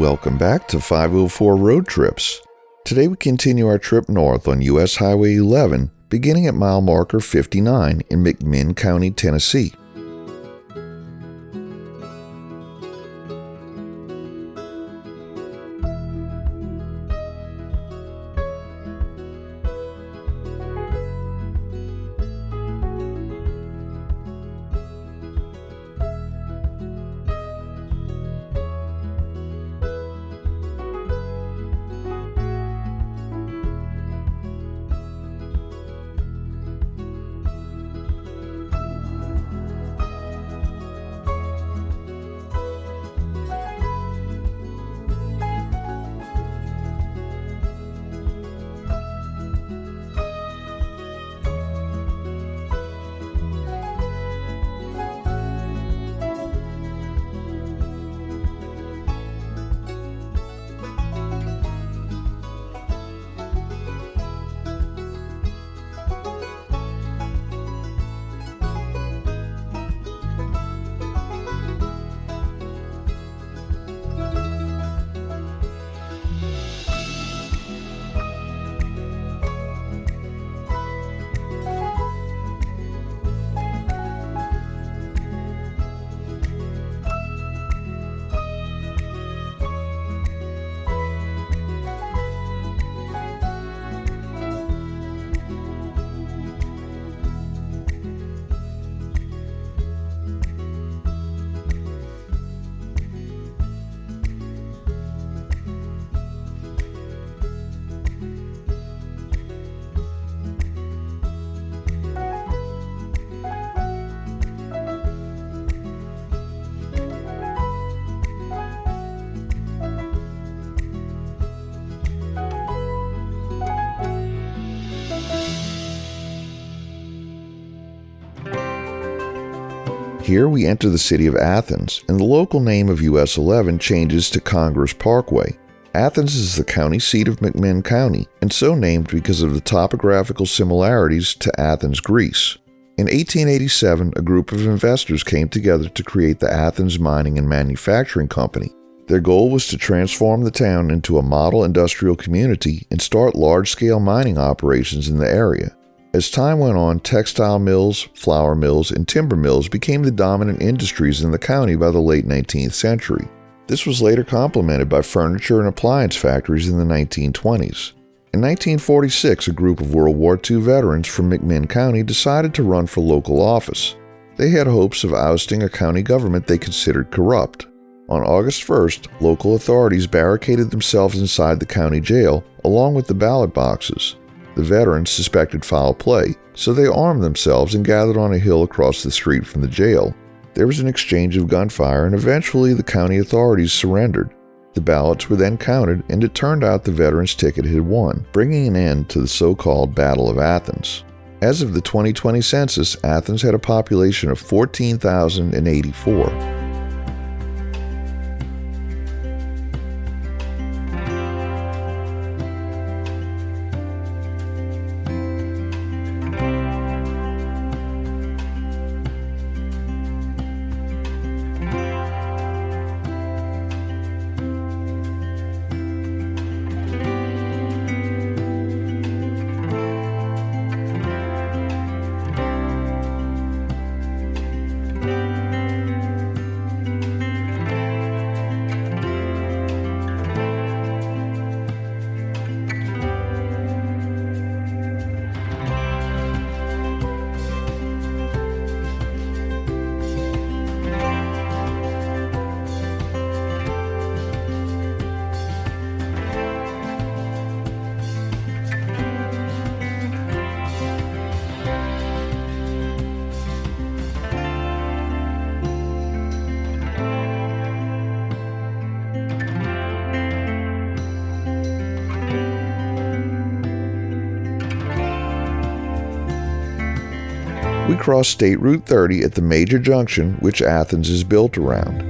Welcome back to 504 Road Trips. Today we continue our trip north on U.S. Highway 11, beginning at mile marker 59 in McMinn County, Tennessee. Here we enter the city of Athens, and the local name of US 11 changes to Congress Parkway. Athens is the county seat of McMinn County, and so named because of the topographical similarities to Athens, Greece. In 1887, a group of investors came together to create the Athens Mining and Manufacturing Company. Their goal was to transform the town into a model industrial community and start large-scale mining operations in the area. As time went on, textile mills, flour mills, and timber mills became the dominant industries in the county by the late 19th century. This was later complemented by furniture and appliance factories in the 1920s. In 1946, a group of World War II veterans from McMinn County decided to run for local office. They had hopes of ousting a county government they considered corrupt. On August 1st, local authorities barricaded themselves inside the county jail, along with the ballot boxes. The veterans suspected foul play, so they armed themselves and gathered on a hill across the street from the jail. There was an exchange of gunfire, and eventually the county authorities surrendered. The ballots were then counted, and it turned out the veterans' ticket had won, bringing an end to the so-called Battle of Athens. As of the 2020 census, Athens had a population of 14,084. We cross State Route 30 at the major junction which Athens is built around.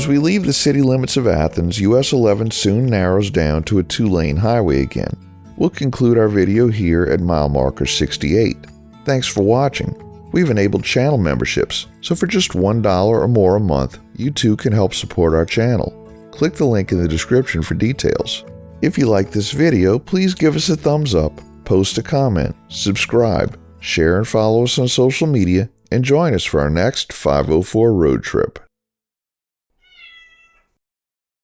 As we leave the city limits of Athens, US 11 soon narrows down to a 2-lane highway again. We'll conclude our video here at mile marker 68. Thanks for watching. We've enabled channel memberships, so for just $1 or more a month, you too can help support our channel. Click the link in the description for details. If you like this video, please give us a thumbs up, post a comment, subscribe, share and follow us on social media, and join us for our next 504 road trip.